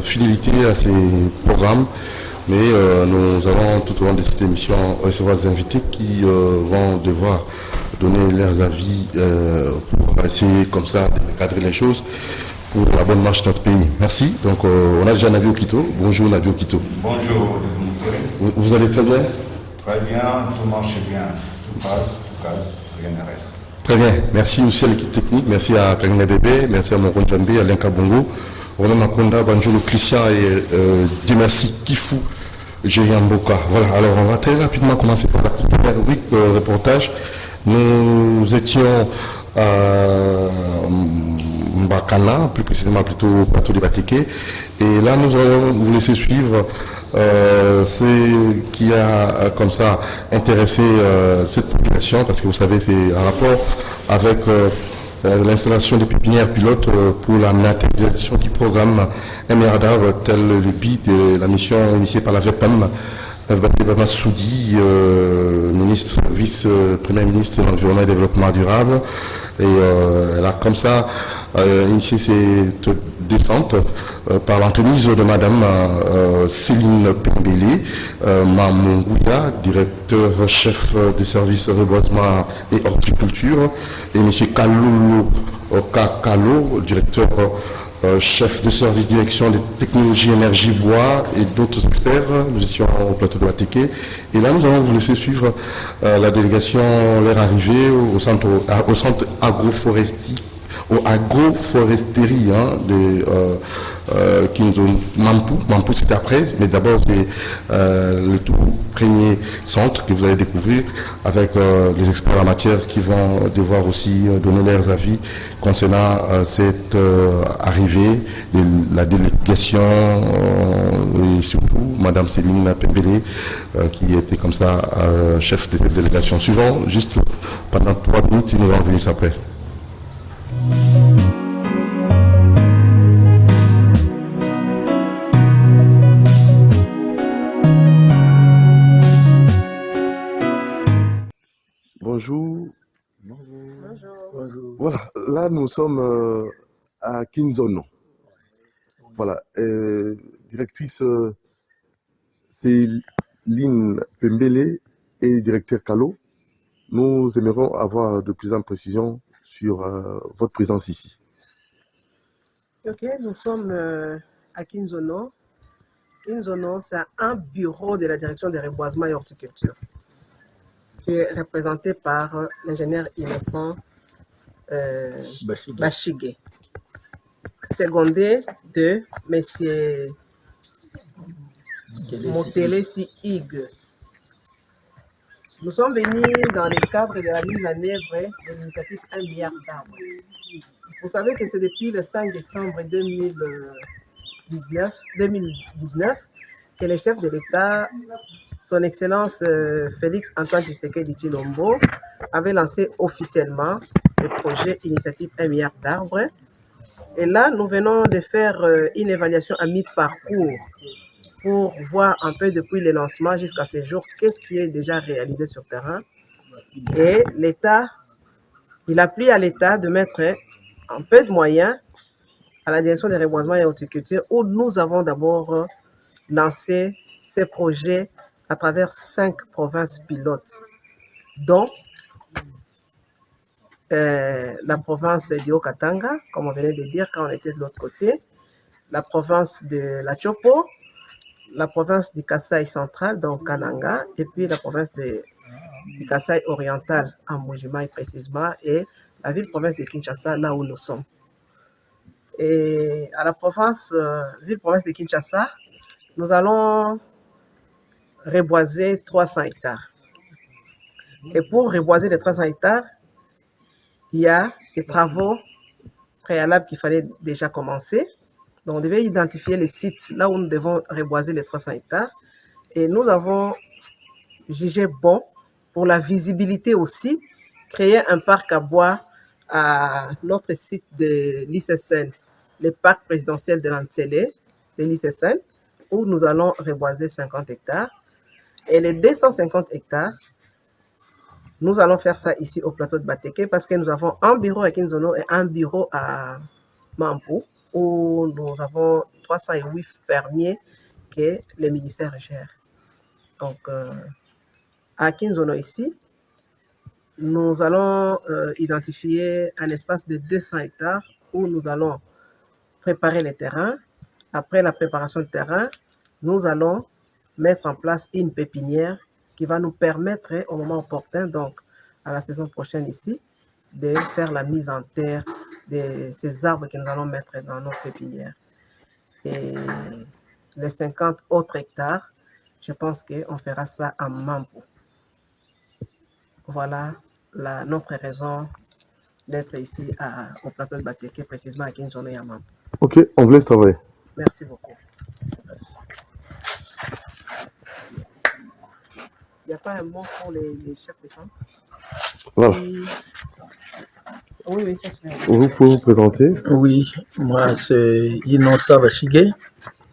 fidélité à ces programmes. Mais nous allons tout au long de cette émission recevoir des invités qui vont devoir donner leurs avis pour essayer comme ça de cadrer les choses pour la bonne marche de notre pays. Merci. Donc on a déjà Nadio Kito. Bonjour Nadio Kito. Bonjour. Vous allez très bien? Très bien, tout marche bien. Tout passe, tout casse, rien ne reste. Très bien. Merci aussi à l'équipe technique. Merci à Karine Bébé. Merci à Moron Djambé, à Lenka Bongo, Roland Makonda, Banjolo Christian et Dieu merci Kifou. Géant Boka. Voilà, alors on va très rapidement commencer par la première rubrique reportage. Nous étions à Mbakana, plus précisément plutôt au plateau de Batéké. Et là, nous allons vous laisser suivre ce qui a comme ça intéressé cette population, parce que vous savez, c'est en rapport avec l'installation des pépinières pilotes pour la matérialisation du programme MRDAV, tel le but de la mission initiée par la VEPM. Bama Soudi, ministre, vice-premier ministre de l'Environnement et du Développement durable. Et elle a comme ça initié cette descente par l'entremise de Madame Céline Pembele, Mamongouya, directeur-chef du service reboisement et horticulture, et M. Kalolo Kakalo, directeur chef de service direction des technologies énergie bois et d'autres experts. Nous étions au plateau de Batéké. Et là, nous allons vous laisser suivre la délégation, leur arrivée au centre agroforesterie de Kinzo Mampou. Mampou, c'est après, mais d'abord, c'est le tout premier centre que vous allez découvrir avec les experts en matière qui vont devoir aussi donner leurs avis concernant cette arrivée de la délégation et surtout Madame Céline Pembele qui était comme ça chef de cette délégation. Suivant, juste pendant 3 minutes, si nous allons venir après. Bonjour. Bonjour. Voilà, là nous sommes à Kinzono. Voilà, directrice Céline Pembele et directeur Kalo. Nous aimerions avoir de plus en précision sur votre présence ici. Ok, nous sommes à Kinzono. Kinzono, c'est un bureau de la direction des reboisements et horticulture, qui est représenté par l'ingénieur innocent Bachigé, secondé de M. Motelesi Hig. Nous sommes venus dans le cadre de la mise en œuvre de l'initiative 1 milliard d'arbres. Vous savez que c'est depuis le 5 décembre 2019 que le chef de l'État, son Excellence Félix Antoine Tshisekedi Tshilombo, avait lancé officiellement le projet Initiative 1 milliard d'arbres. Et là, nous venons de faire une évaluation à mi-parcours pour voir un peu depuis le lancement jusqu'à ce jour, qu'est-ce qui est déjà réalisé sur terrain. Et l'État, il a plu à l'État de mettre un peu de moyens à la direction des reboisements et horticulture, où nous avons d'abord lancé ces projets à travers 5 provinces pilotes, dont la province du Haut-Katanga, comme on venait de dire quand on était de l'autre côté, la province de la Chopo, la province du Kasaï central, donc Kananga, et puis la province du Kasaï oriental, en Mbujimaï précisément, et la ville-province de Kinshasa, là où nous sommes. Et à la ville-province de Kinshasa, nous allons reboiser 300 hectares. Et pour reboiser les 300 hectares, il y a des travaux préalables qu'il fallait déjà commencer. Donc, on devait identifier les sites là où nous devons reboiser les 300 hectares. Et nous avons jugé bon, pour la visibilité aussi, créer un parc à bois à notre site de l'ICSN, le parc présidentiel de l'Antsélé, de l'ICSN, où nous allons reboiser 50 hectares. Et les 250 hectares, nous allons faire ça ici au plateau de Batéké parce que nous avons un bureau à Kinzono et un bureau à Mampou, où nous avons 308 fermiers que les ministères gèrent. Donc, à Kinzono ici, nous allons identifier un espace de 200 hectares où nous allons préparer les terrains. Après la préparation du terrain, nous allons mettre en place une pépinière qui va nous permettre au moment opportun, donc à la saison prochaine ici, de faire la mise en terre de ces arbres que nous allons mettre dans nos pépinières. Et les 50 autres hectares, je pense qu'on fera ça en Mampo. Voilà notre raison d'être ici au plateau de Bateke, précisément à Kinzono et à Mampo. Ok, on vous laisse travailler. Merci beaucoup. Il n'y a pas un mot pour les chefs de camp? Voilà. Oui, ça se fait. Vous pouvez vous présenter? Oui, moi c'est Inosa Bashige.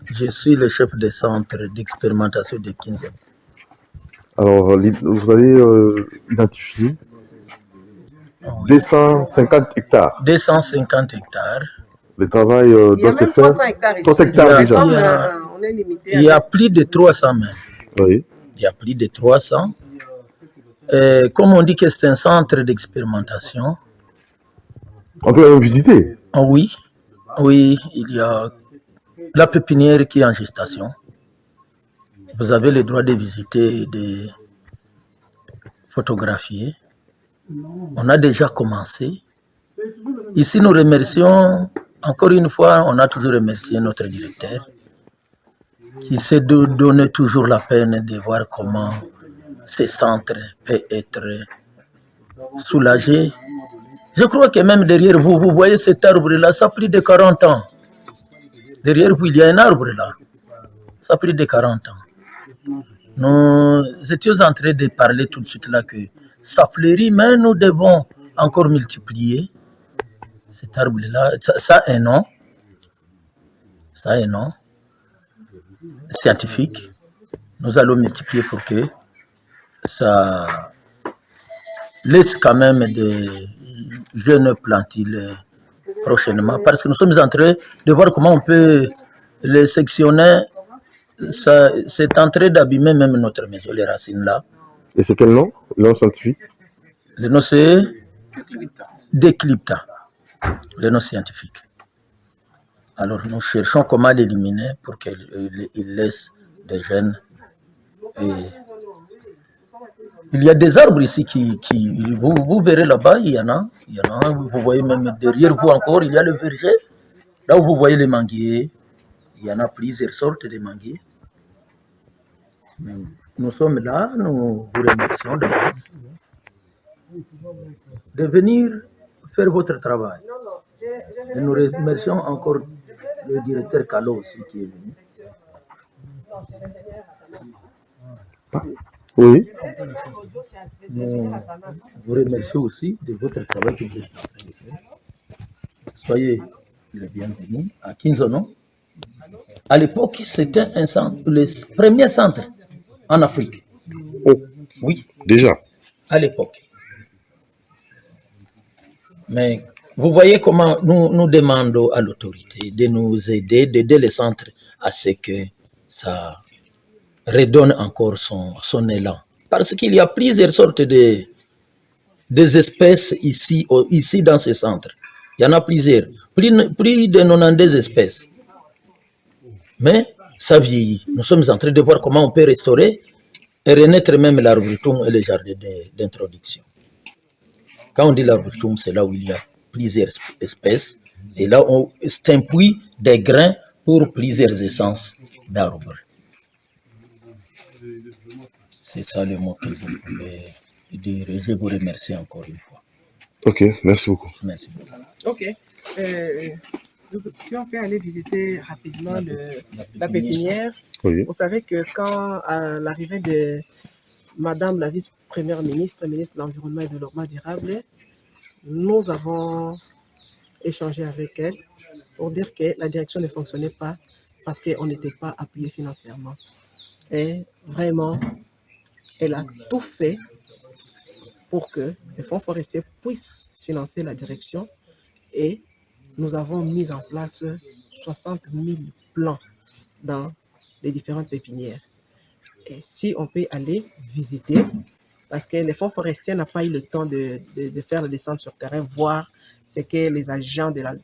Je suis le chef de centre d'expérimentation de Kinzono. Alors, vous allez identifier 250 hectares. 250 hectares. Le travail Il y doit a se même faire. 300 hectares ici. 300 hectares déjà. Comme, Il y a- on est limité Il y à a plus de 300 même. Oui. Il y a plus de 300. Comme on dit que c'est un centre d'expérimentation, On peut même visiter. oui, il y a la pépinière qui est en gestation. Vous avez le droit de visiter et de photographier. On a déjà commencé. Ici, nous remercions, encore une fois, on a toujours remercié notre directeur qui s'est donné toujours la peine de voir comment ce centre peut être soulagé. Je crois que même derrière vous, vous voyez cet arbre-là, ça a plus de 40 ans. Derrière vous, il y a un arbre là. Ça a plus de 40 ans. Nous étions en train de parler tout de suite là que ça fleurit, mais nous devons encore multiplier cet arbre-là. Ça a un nom. Ça a un nom scientifique. Nous allons multiplier pour que ça laisse quand même des jeunes plantules prochainement. Parce que nous sommes en train de voir comment on peut les sectionner. C'est en train d'abîmer même notre maison, les racines là. Et c'est quel nom? Le nom scientifique? Le nom c'est Déclipta, le nom scientifique. Alors nous cherchons comment l'éliminer pour qu'il laisse des jeunes. Et il y a des arbres ici vous verrez là-bas, il y en a, vous voyez même derrière vous encore, il y a le verger. Là où vous voyez les manguiers, il y en a plusieurs sortes de manguiers. Nous sommes là, nous vous remercions de venir faire votre travail. Et nous remercions encore le directeur Kalo aussi qui est venu. Oui. Nous vous remercions aussi de votre travail que vous êtes en train de faire. Soyez le bienvenu à Kinzono. À l'époque, c'était un centre, le premier centre en Afrique. Oh, Oui, déjà. à l'époque. Mais vous voyez comment nous demandons à l'autorité de nous aider, d'aider les centres à ce que ça redonne encore son élan. Parce qu'il y a plusieurs sortes des espèces ici dans ce centre. Il y en a plusieurs, plus de 90 espèces. Mais ça vieillit. Nous sommes en train de voir comment on peut restaurer et renaître même l'arboretum et les jardins d'introduction. Quand on dit l'arboretum, c'est là où il y a plusieurs espèces. Et là, c'est un puits des grains pour plusieurs essences d'arbres. C'est ça le mot que je voulais dire. Je vous remercie encore une fois. Ok, merci beaucoup. Merci beaucoup. Ok. Si on peut aller visiter rapidement la pépinière, Oui. vous savez que quand à l'arrivée de Madame la vice-première ministre, ministre de l'Environnement et de Développement durable, nous avons échangé avec elle pour dire que la direction ne fonctionnait pas parce qu'on n'était pas appuyé financièrement. Et vraiment, elle a tout fait pour que les fonds forestiers puissent financer la direction et nous avons mis en place 60 000 plants dans les différentes pépinières. Et si on peut aller visiter, parce que les fonds forestiers n'ont pas eu le temps de faire la descente sur terrain, voir ce que les agents de la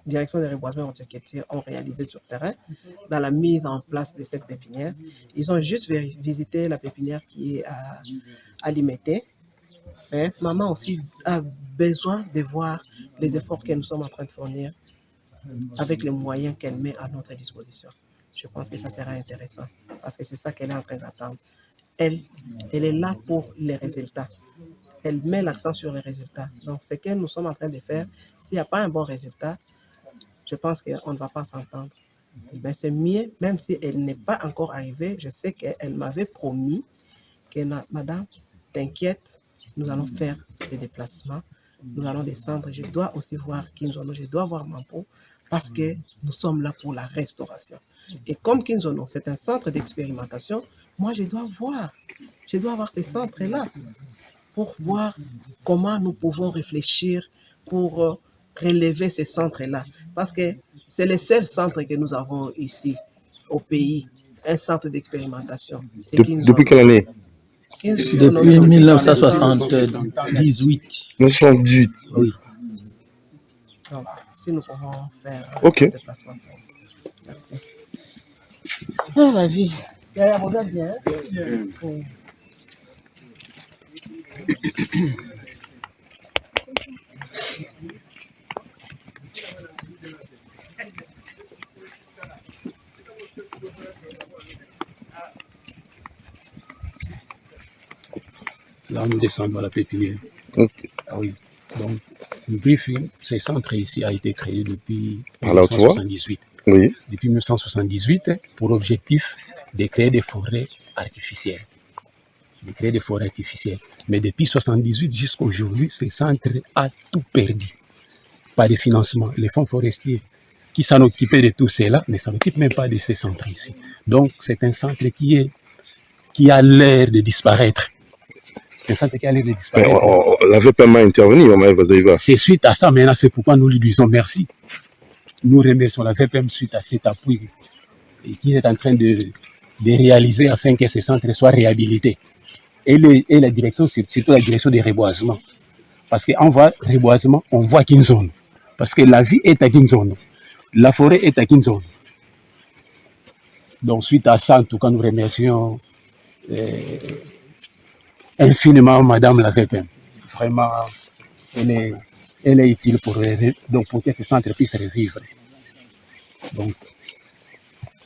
direction des reboisements horticulture ont réalisé sur terrain dans la mise en place de cette pépinière. Ils ont juste visité la pépinière qui est à Limete. Mais maman aussi a besoin de voir les efforts que nous sommes en train de fournir avec les moyens qu'elle met à notre disposition. Je pense que ça sera intéressant parce que c'est ça qu'elle est en train d'attendre. Elle est là pour les résultats. Elle met l'accent sur les résultats. Donc, ce que nous sommes en train de faire, s'il n'y a pas un bon résultat, je pense qu'on ne va pas s'entendre. Mais c'est mieux, même si elle n'est pas encore arrivée, je sais qu'elle m'avait promis que madame, t'inquiète, nous allons faire des déplacements, nous allons descendre. Je dois aussi voir Kinzono, je dois voir Mampo, parce que nous sommes là pour la restauration. Et comme Kinzono, c'est un centre d'expérimentation, moi je dois voir ces centres-là pour voir comment nous pouvons réfléchir pour relever ces centres-là. Parce que c'est le seul centre que nous avons ici au pays, un centre d'expérimentation. Depuis quelle année? Depuis 1978. 1978. Oui. Donc, si nous pouvons faire un déplacement. Merci. Ah, la vie. Regarde bien. Oui. Là, nous descendons à la pépinière. Okay. Ah oui. Donc, le briefing, ce centre ici a été créé depuis Alors, 1978. Oui. Depuis 1978, pour objectif de créer des forêts artificielles. Mais depuis 1978 jusqu'à aujourd'hui, ce centre a tout perdu. Pas de financement. Les fonds forestiers qui s'en occupaient de tout cela ne s'en occupent même pas de ces centres ici. Donc, c'est un centre qui a l'air de disparaître. C'est un centre qui a l'air de disparaître. La VPM a intervenu, c'est suite à ça, maintenant, c'est pourquoi nous lui disons merci. Nous remercions la VPM suite à cet appui qu'il est en train de réaliser afin que ce centre soit réhabilité. Et la direction, c'est surtout la direction des reboisements. Parce qu'en voit reboisement, on voit Kinzono. Parce que la vie est à Kinzono. La forêt est à Kinzono. Donc, suite à ça, en tout cas, nous remercions infiniment Madame la VPM. Vraiment, elle est utile pour que ce centre puisse revivre. Donc,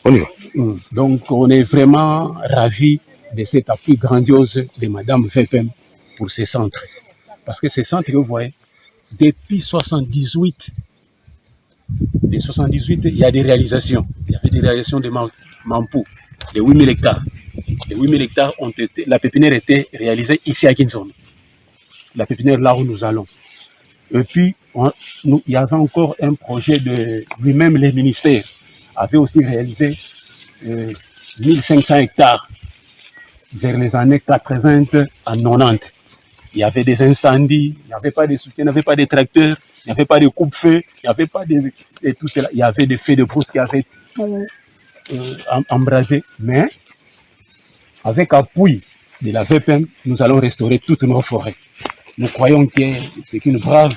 on y va. Donc, on est vraiment ravis de cet appui grandiose de Madame VPM pour ce centre. Parce que ce centre, vous voyez, depuis 1978, il y a des réalisations. Il y avait des réalisations de Mampo, de 8000 hectares. Les 8000 hectares la pépinière était réalisée ici à Kinzono. La pépinière là où nous allons. Et puis, il y avait encore un projet de lui-même, les ministères avaient aussi réalisé 1500 hectares vers les années 80 à 90. Il y avait des incendies, il n'y avait pas de soutien, il n'y avait pas de tracteurs, il n'y avait pas de coupe-feu, il n'y avait pas de tout cela. Il y avait des feux de brousse qui avaient tout embrasé. Mais avec appui de la VPM, nous allons restaurer toutes nos forêts. Nous croyons que c'est une brave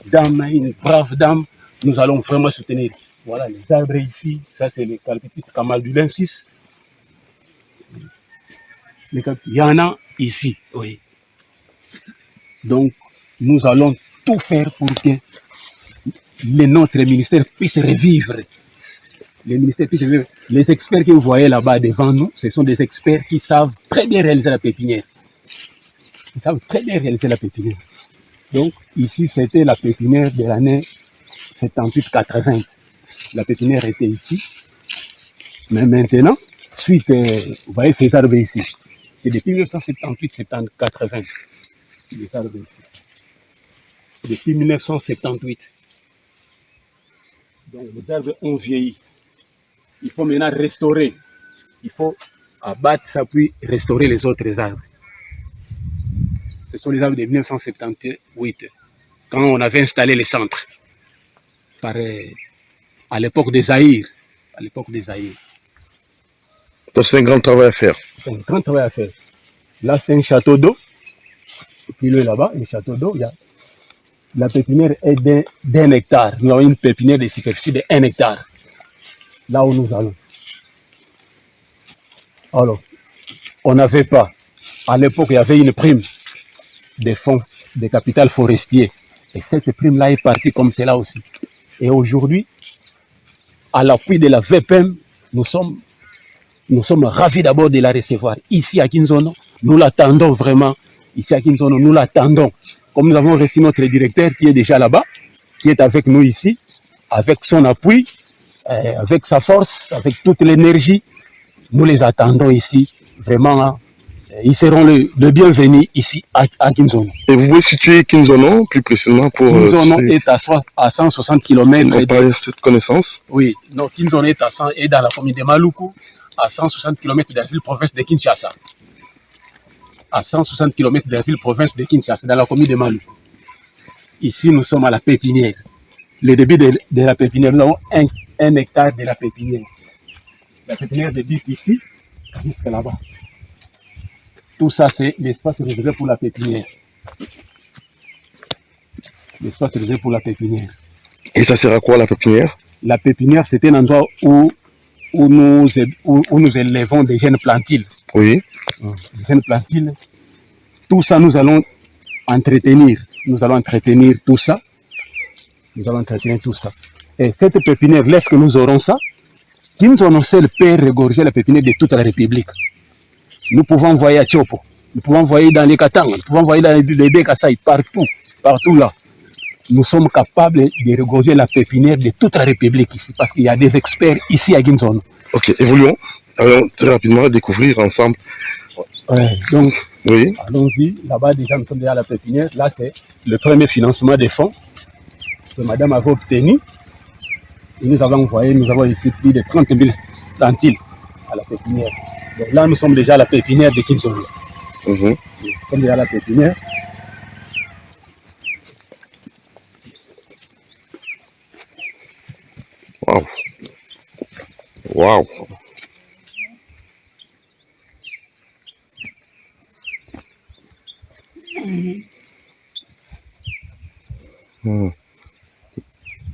dame, nous allons vraiment soutenir. Voilà les arbres ici, ça c'est le Calpipis camaldulensis. Il y en a ici, oui. Donc, nous allons tout faire pour que notre ministère puisse revivre. Les experts que vous voyez là-bas devant nous, ce sont des experts qui savent très bien réaliser la pépinière. Donc, ici, c'était la pépinière de l'année 78-80. La pépinière était ici. Mais maintenant, suite, vous voyez ces arbres ici. C'est depuis 1978-80. Les arbres ici. Depuis 1978. Donc, les arbres ont vieilli. Il faut maintenant restaurer. Il faut abattre ça puis restaurer les autres arbres. Ce sont les arbres de 1978, quand on avait installé les centres. à l'époque des Zaïre. À l'époque des Zaïre. Donc c'est un grand travail à faire. C'est un grand travail à faire. Là, c'est un château d'eau. Et puis là-bas, un château d'eau, la pépinière est d'un hectare. Nous avons une pépinière de superficie de 1 hectare. Là où nous allons. Alors, on n'avait pas. À l'époque, il y avait une prime des fonds de capital forestier. Et cette prime-là est partie comme cela aussi. Et aujourd'hui, à l'appui de la VPM, nous sommes ravis d'abord de la recevoir. Ici à Kinzono, nous l'attendons vraiment. Ici à Kinzono, nous l'attendons. Comme nous avons reçu notre directeur qui est déjà là-bas, qui est avec nous ici, avec son appui, avec sa force, avec toute l'énergie, nous les attendons ici. Vraiment, ils seront le bienvenus ici à Kinzono. Et vous pouvez situer Kinzono plus précisément pour... Kinzono est à 160 km. On parle cette connaissance. Oui, non, Kinzono est dans la commune de Maluku, à 160 km de la ville-province de Kinshasa. À 160 km de la ville-province de Kinshasa, dans la commune de Maluku. Ici, nous sommes à la pépinière. Le début de la pépinière, nous avons 1 hectare de la pépinière. La pépinière débute ici, jusqu'à là-bas. Tout ça, c'est l'espace réservé pour la pépinière. L'espace réservé pour la pépinière. Et ça sert à quoi la pépinière? La pépinière, c'est un endroit où nous élevons des jeunes plantiles. Oui. Des jeunes plantiles. Tout ça, nous allons entretenir. Nous allons entretenir tout ça. Nous allons entretenir tout ça. Et cette pépinière, lorsque nous aurons ça, Kinzono seul peut regorger la pépinière de toute la République. Nous pouvons envoyer à Tchopo, nous pouvons envoyer dans les Katanga, nous pouvons envoyer dans les Bekassai, partout là. Nous sommes capables de regorger la pépinière de toute la République ici, parce qu'il y a des experts ici à Kinzono. Ok, évoluons. Allons très rapidement découvrir ensemble. Donc, oui. Allons-y. Là-bas, déjà, nous sommes déjà à la pépinière. Là, c'est le premier financement des fonds que madame avait obtenu. Et nous avons ici plus de 30 000 plantiles à la pépinière. Donc là, nous sommes déjà à la pépinière de Kinzono. Nous sommes déjà à la pépinière. Waouh. Waouh.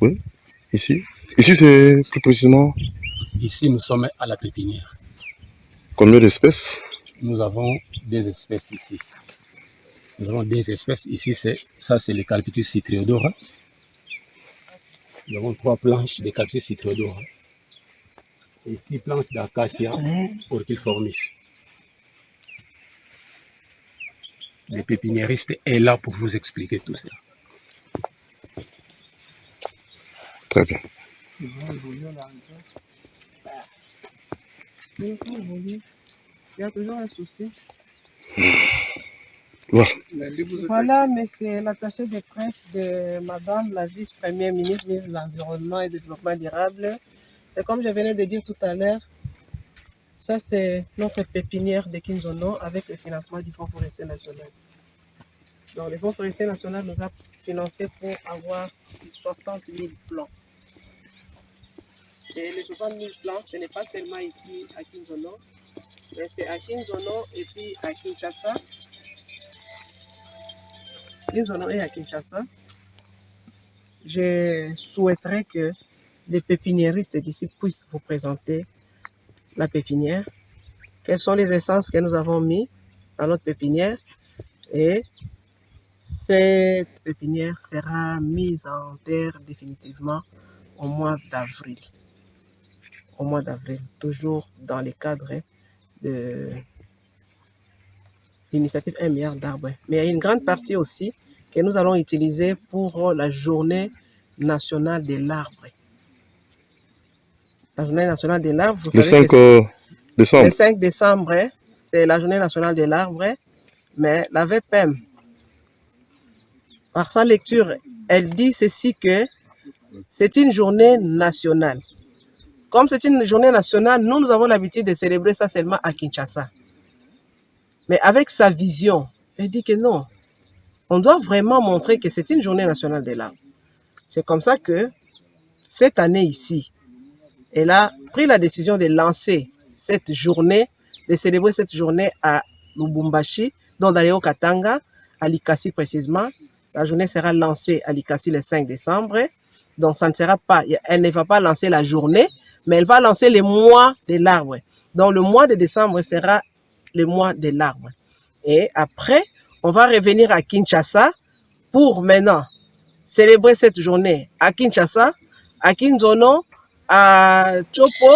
Oui, ici. Ici, c'est plus précisément... Ici, nous sommes à la pépinière. Combien d'espèces? Nous avons des espèces ici. Nous avons des espèces ici. Ça, c'est l'Eucalyptus citriodora. Nous avons 3 planches d'Eucalyptus citriodora. Et 6 planches d'acacia pour qu'ils fournissent. Le pépiniériste est là pour vous expliquer tout ça. Très bien. Il y a toujours un souci. Voilà. Voilà, mais c'est l'attaché de presse de Madame la vice-première ministre de l'Environnement et du Développement durable. C'est comme je venais de dire tout à l'heure, ça c'est notre pépinière de Kinzono avec le financement du Fonds forestier national. Donc le Fonds forestier national nous a financé pour avoir 60 000 plants. Et les 60 000 plants, ce n'est pas seulement ici à Kinzono, mais c'est à Kinzono et puis à Kinshasa. Kinzono et à Kinshasa. Je souhaiterais que les pépiniéristes d'ici puissent vous présenter la pépinière. Quelles sont les essences que nous avons mis dans notre pépinière. Et cette pépinière sera mise en terre définitivement au mois d'avril. Au mois d'avril, toujours dans le cadre de l'initiative 1 milliard d'arbres. Mais il y a une grande partie aussi que nous allons utiliser pour la journée nationale de l'arbre. La journée nationale de l'arbre, vous savez que décembre. le 5 décembre, c'est la journée nationale de l'arbre, mais la VPM, par sa lecture, elle dit ceci que c'est une journée nationale. Comme c'est une journée nationale, nous avons l'habitude de célébrer ça seulement à Kinshasa. Mais avec sa vision, elle dit que non, on doit vraiment montrer que c'est une journée nationale de l'arbre. C'est comme ça que cette année ici, elle a pris la décision de lancer cette journée, de célébrer cette journée à Lubumbashi, donc dans les Hauts-Katanga, à Likasi précisément. La journée sera lancée à Likasi le 5 décembre. Donc ça ne sera pas, elle ne va pas lancer la journée, mais elle va lancer le mois de l'arbre. Donc le mois de décembre sera le mois de l'arbre. Et après, on va revenir à Kinshasa pour maintenant célébrer cette journée à Kinshasa, à Kinzono, à Chopo,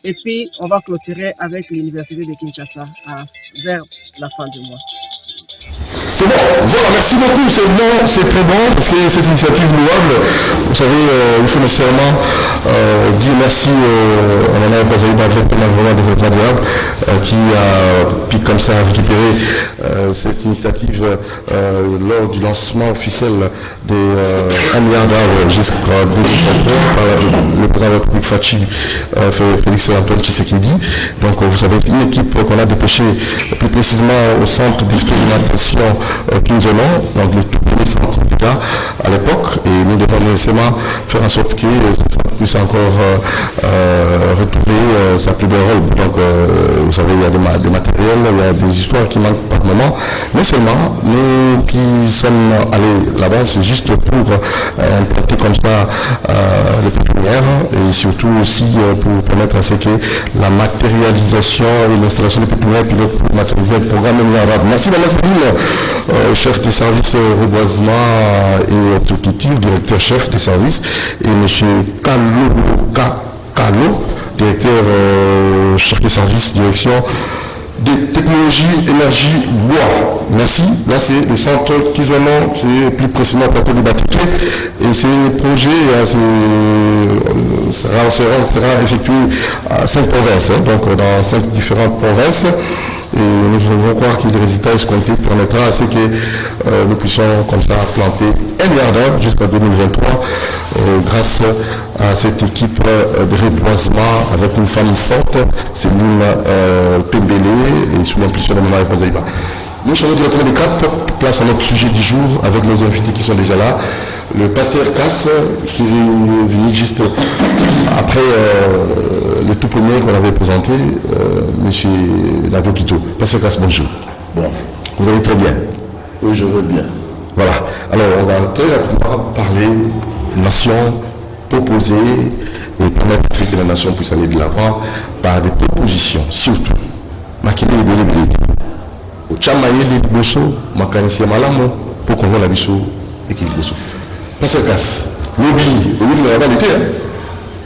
et puis on va clôturer avec l'université de Kinshasa vers la fin du mois. C'est bon, voilà, merci beaucoup, c'est bon, c'est très bon, parce que cette initiative louable, vous savez, il faut nécessairement dire merci à Mme Kwazaïba, vraiment développement durable, qui a pu comme ça récupérer cette initiative lors du lancement officiel des 1 milliard d'arbres jusqu'en 2023 par le président de la République Fachi, Félix Antoine Tshisekedi. Donc vous savez, une équipe qu'on a dépêchée plus précisément au centre d'expérimentation Kinzono, donc le tout premier centre à l'époque, et nous devons nécessairement faire en sorte que ça puisse encore retrouver sa plus belle rôle. Donc vous savez, il y a des matériels, il y a des histoires qui manquent par moment, mais seulement nous qui sommes allés là-bas, c'est juste pour implanter comme ça les pépinières, et surtout aussi pour permettre à ce que la matérialisation et l'installation des pépinières puissent matérialiser le programme arabe. Merci Mme Céline, chef du service reboisement et horticulture, directeur chef du service, et M. Kalo, directeur chef du service direction des technologies énergie bois. Merci. Là, c'est le centre Kizono, c'est plus précisément plateau du Batiké. Et ces projets sera effectué à 5 provinces, donc dans 5 différentes provinces. Et nous devons croire que les résultats escomptés permettra à ce que nous puissions comme ça planter 1 milliard d'arbres jusqu'en 2023 grâce à cette équipe de reboisement avec une femme forte, Céline Pembele, et sous l'impulsion de Mme Kwazaïba. Nous sommes directement des 4, place à notre sujet du jour avec nos invités qui sont déjà là. Le pasteur Casse, qui est venu juste après le tout premier qu'on avait présenté, M. Navio Kito. Pasteur Casse, bonjour. Bon. Vous allez très bien? Oui, je veux bien. Voilà. Alors, on va très rapidement parler nation opposée et permettre que la nation puisse aller de l'avant par des propositions, surtout. Makine les bébés. Au Tchamaye les bosso, Makanisi Malamo, pour qu'on voit la bisso et qu'il bosso. Pasteur Casse, l'oubli, de la réalité,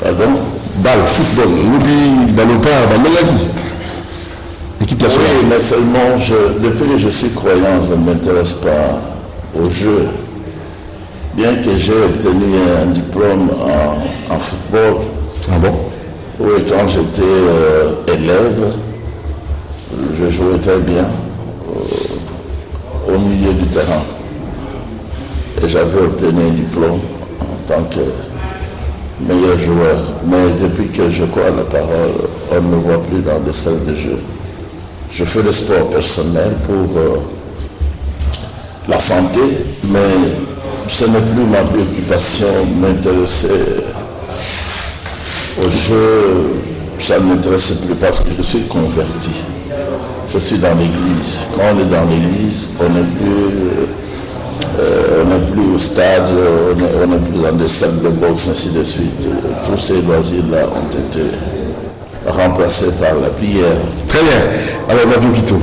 pardon, dans le football, l'oubli dans le bar, dans le équipe nationale. Oui, mais seulement, depuis que je suis croyant, je ne m'intéresse pas au jeu. Bien que j'ai obtenu un diplôme en football. Ah bon? Oui, quand j'étais élève, je jouais très bien au milieu du terrain. Et j'avais obtenu un diplôme en tant que meilleur joueur. Mais depuis que je crois la parole, on ne me voit plus dans des salles de jeu. Je fais le sport personnel pour la santé, mais ce n'est plus ma préoccupation de m'intéresser au jeu. Ça ne m'intéresse plus parce que je suis converti. Je suis dans l'église. Quand on est dans l'église, on n'est plus au stade, on n'est plus dans des salles de boxe, ainsi de suite. Tous ces loisirs-là ont été remplacés par la prière. Très bien. Alors, Navio Kito.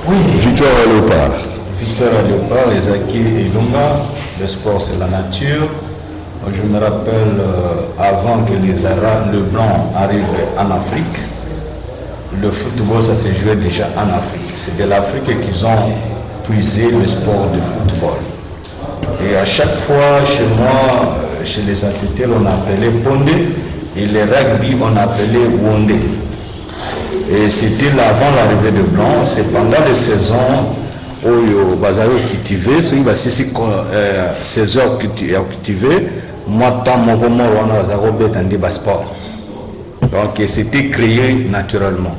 Oui. Victoire à Léopard. Victor à Léopard, Ezaki et Lunga. Le sport, c'est la nature. Je me rappelle, avant que les Arabes, le blanc arrive en Afrique, le football, ça s'est joué déjà en Afrique. C'est de l'Afrique qu'ils ont puisé le sport de football. Et à chaque fois, chez moi, chez les athlètes, on appelait Pondé, et les rugby, on appelait Wondé. Et c'était avant l'arrivée de blanc, c'est pendant les saisons où Bazaro cultivé, ceux qui va 16 heures cultivé, moi, tant mon moment, on a Bazaro bétandi sport. Donc, c'était créé naturellement.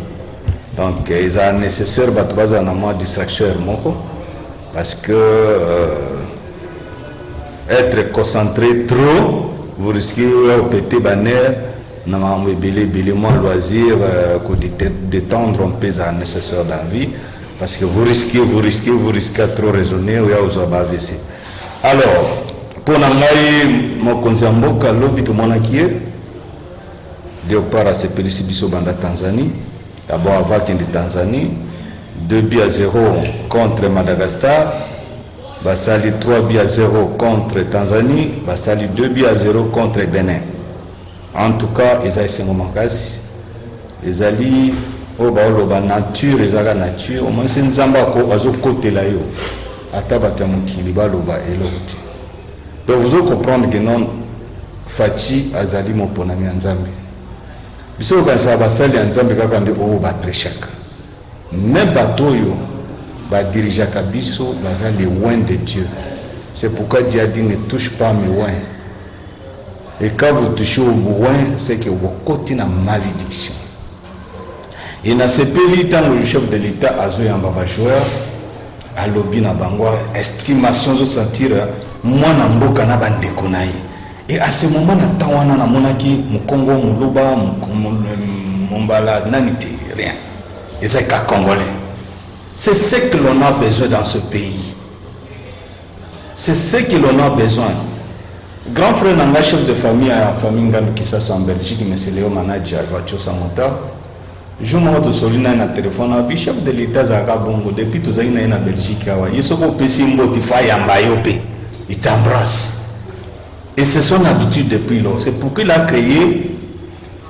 Donc, il est nécessaire d'avoir une distraction parce que être concentré trop, vous risquez de péter banner, moins loisir, détendre un peu ça nécessaire dans la vie, parce que vous risquez à trop raisonner ou à vous AVC. Alors, pour Nangaï, mon Konzamboka, l'obit au Monakier, de part à Sepelisi Biso Banda Tanzanie, d'abord avant qu'il de Tanzanie, 2-0 contre Madagascar, Basali 3-0 contre Tanzanie, Basali 2-0 contre Bénin. En tout cas, ils ont ces moments quasi. Ils allaient au bas nature, ils ont la nature. Au moins, c'est une zamba qui est côté là. Atabatamouki, Libaloba et l'autre. Donc, vous devez comprendre que non, Fachi, Azali, mon ponami en Zambie. Biso quand ça va salir en Zambie quand on dit oh ba prechaka. Même bateau yo ba diriger kabiso dans les loin de Dieu. C'est pourquoi Dieu a dit ne touche pas mes loin. Et quand vous touchez au loin, c'est que vous côté na malédiction. Et na sepeli tant le chef de l'État azo yamba ba joueur à lobby na bangwa estimation zo sentir moi na mboka na bandeko na ye. Et à ce moment, on a monaki, Congo, Moulouba, Mombala, Nanité, rien. Et c'est qu'à Congolais. C'est ce que l'on a besoin dans ce pays. C'est ce que l'on a besoin. Grand frère Nanga, chef de famille, à la famille qui s'est en Belgique, mais c'est Léo Manager, voiture sans moteur. Je me rends solide dans le téléphone, puis chef de l'État, Zara Bongo, depuis tout ça, il est en Belgique. Il se peut si il t'embrasse. Et c'est son habitude depuis lors. C'est pour qu'il a créé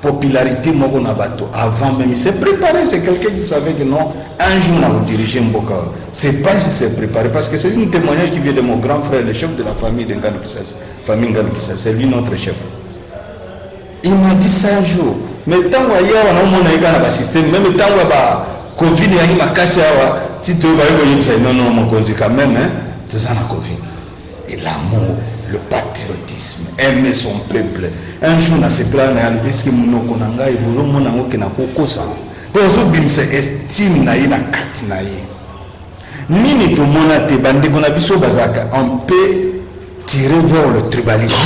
popularité Mogonabato. Avant même, il s'est préparé. C'est quelqu'un qui savait que non, un jour, on va diriger Mboka. C'est pas si c'est préparé. Parce que c'est un témoignage qui vient de mon grand frère, le chef de la famille de Ngalo Kissas. Famille Ngalo Kissas. C'est lui notre chef. Il m'a dit ça un jour. Mais tant qu'on a un système, même tant qu'on a Covid, il y a une casse. Si tu vas dire, non, non, mon conseil quand même, tout ça, on a Covid. Et l'amour. Le patriotisme, aimer son peuple. Un jour, dans ce plan, est-ce que mon okonanga et bolo mon ango ke na kokosa. Donc, ce c'est estime na na kati na ye. Nini to mona te bande kona biso bazaka. On peut tirer vers le tribalisme.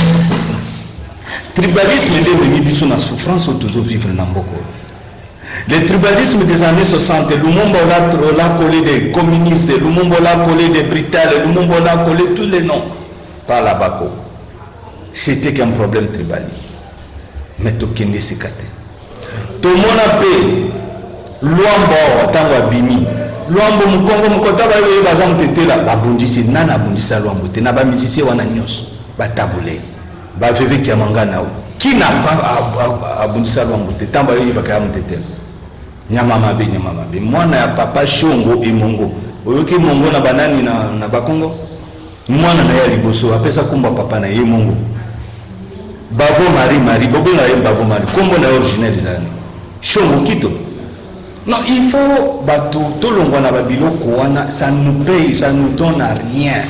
Tribalisme est devenu biso na souffrance ou toujours vivre na mboko. Le tribalisme des années 60, Lumumba l'a collé des communistes, Lumumba l'a collé des Britanniques, Lumumba l'a collé tous les noms. Pas là-bas. C'était qu'un problème tribalisme. Mais tout le monde s'est caté. Tout le monde a payé. Luambo, Tango Bimi. Luambo, Mukongo, Mukota, Bazam Tetela, Babundisi, Nana Bundisa Luambo, Tenaba Misisi, Wananios, Batabule, Baveve Kiamangana. Qui n'a pas Abundisa Luambo, Tamba Bakam Tetela? Nyamamabe, Nyamamabe. Moi, na papa Shongo et Mongo. Oyoki Mongo na banani na Bakongo. Moi, je suis liboso, après ça, kumba papa na ye mongo. Bavo Marie, bobo na ye Bavo Marie, kombo na original des années. Shongo Kito. Non, il faut bateau, tout le monde na babilo kouana, ça nous paye, ça nous donne rien.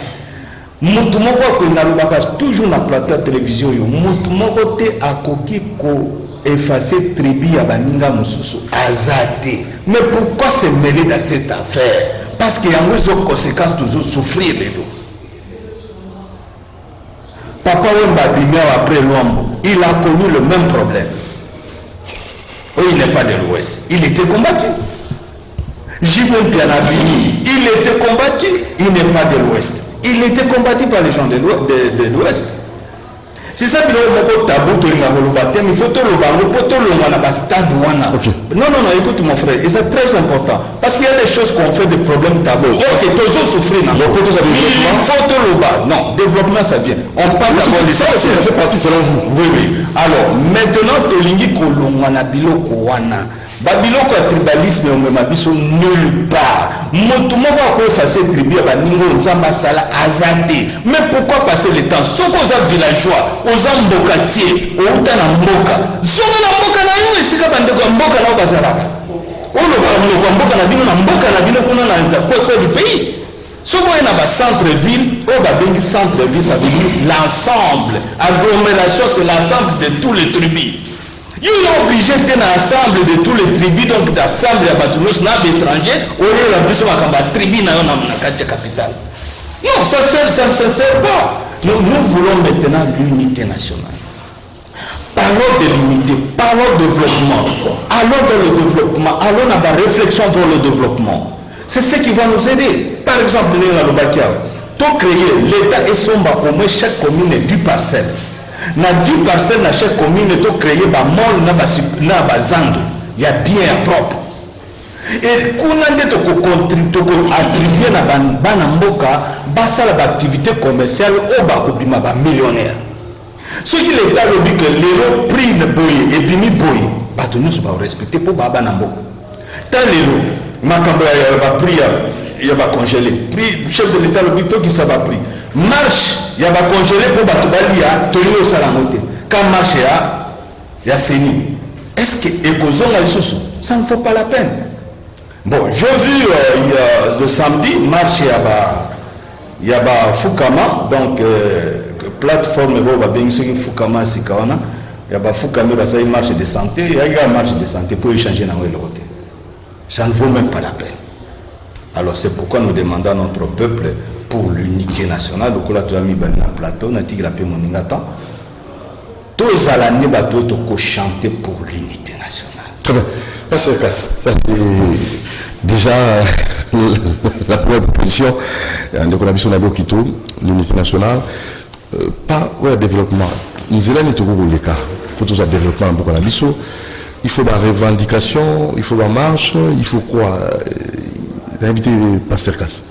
Mutu moko ko na lubaka toujours na plateau de télévision yo. Mutu moko te akoki ko effacer tribu ya baninga mususu azate. Mais pourquoi se mêler dans cette affaire? Parce qu'il y a des conséquences toujours souffrir les dos. Papa Wemba Bimia après Luambo, il a connu le même problème. Oh, il n'est pas de l'Ouest. Il était combattu. Jibon Pianabini, il était combattu. Il n'est pas de l'Ouest. Il était combattu par les gens de l'Ouest. C'est ça que le tabou, il faut tout le bango, pour tout le monde à stade. Non, écoute mon frère, et c'est très important. Parce qu'il y a des choses qu'on fait des problèmes tabous. C'est toujours souffrir. Il faut tout le bas. Non, développement ça vient. On parle d'abord de ça aussi, ça fait partie selon vous. Oui. Alors, maintenant, Tolingi Kolongwana Biloko Wana. Babiloko a tribalisme au même abisso nulle part. Motumoko a effacé tribu à Baningo, Nzamba Sala, Azadé. Mais pourquoi passer le temps? Sauf aux villageois, aux ambokatiers, aux Utanamboka. Zona Namboka na yo, et c'est quand on Mboka na Bazaraka. Oh, le Mboka na Bino, Mboka na Bino, on a quoi du pays. Sauf qu'on a un centre-ville, on va bien centre-ville, ça veut dire l'ensemble. Agglomération, c'est l'ensemble de tous les tribus. Il est obligé d'être ensemble de tous les tribus, donc d'ensemble de Batounos, étrangers, au lieu de la tribu dans la capitale. Non, ça ne sert pas. Nous voulons maintenant l'unité nationale. parlons de l'unité, parlons de développement. Allons dans le développement, allons dans la réflexion vers le développement. C'est ce qui va nous aider. Par exemple, pour créer l'État et son au moins chaque commune est 10 parcelles. Dans 10 parcelles, dans chaque commune, pour créer un mall, il y a bien propre. Et quand on a attribué à l'activité commerciale au millionnaire. Ce qui l'État dit que les prix ne boye et bimi boye, nous sommes respectés pour Baba Nambo. Tant les prix, il y a congelé. Prix, chef de l'État le dit qui ça va prix. Marche, il y a congelé pour Batubalia, Tolio Salamote. Quand marche, il y a Séni. Est-ce que ça ne vaut pas la peine? Bon, j'ai vu le samedi, marche, il y a Fukama, donc plateforme Fukama Sikaona, il y a Fukama, il y a une marche de santé, il y a une marche de santé pour échanger dans le côté. Ça ne vaut même pas la peine. Alors c'est pourquoi nous demandons à notre peuple pour l'unité nationale, donc là tu as mis un plateau, tu as dit que la paix moningata, tous à l'année, tu as chanter pour l'unité nationale. Très bien. Ça c'est déjà la première proposition de l'économie de Quito, l'unité nationale, pas le développement. Nous allons trouver les cas pour tout ça développement pour la mission. Il faut des revendications, il faut des marches, il faut quoi? Inviter Pasteur Cass.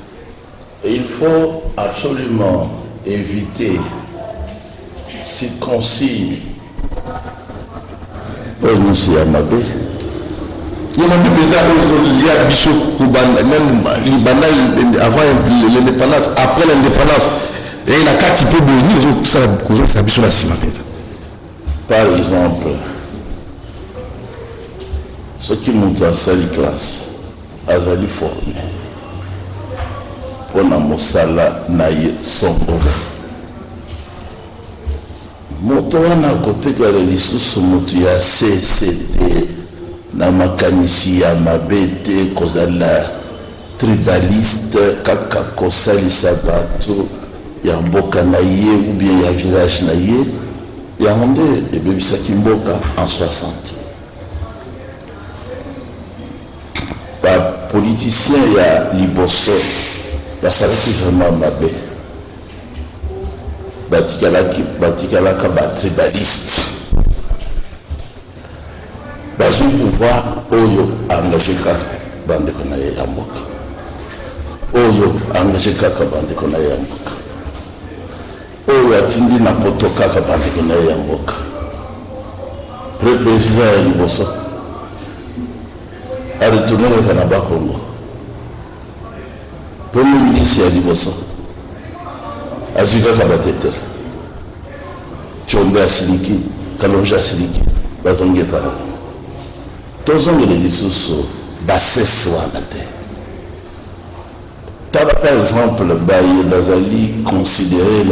Il faut absolument éviter circoncis pour nous à Mabé. Il y a des gens même avant l'indépendance, après l'indépendance, et il y a 4 types de par exemple, ceux qui montent à cette classe, Azali formé, pour la Mossala Naye Sombova. Motoana côté de l'issue Motuya CCT. Na makanisi ya mabete kozala tribaliste kaka kosalisa bato ya mboka na ye ou bien ya village na ye ya honde ebebisaki mboka en 60. Ba politicien ya liboso basalaki vraiment mabe batikalaka ba tribaliste bazou pouvoir oyo engagé kaka bande kona ya mboka oyo engagé kaka bande kona ya mboka oyo atindi na poto kaka bande kona ya mboka président ya liboso aretourné kaka na bakongo premier ministre ya liboso azwi kaka batetere Tshombe asiliki Kalonji asiliki bazongi epana tozongela lisusu basese wana te tala par exemple baye bazali considéré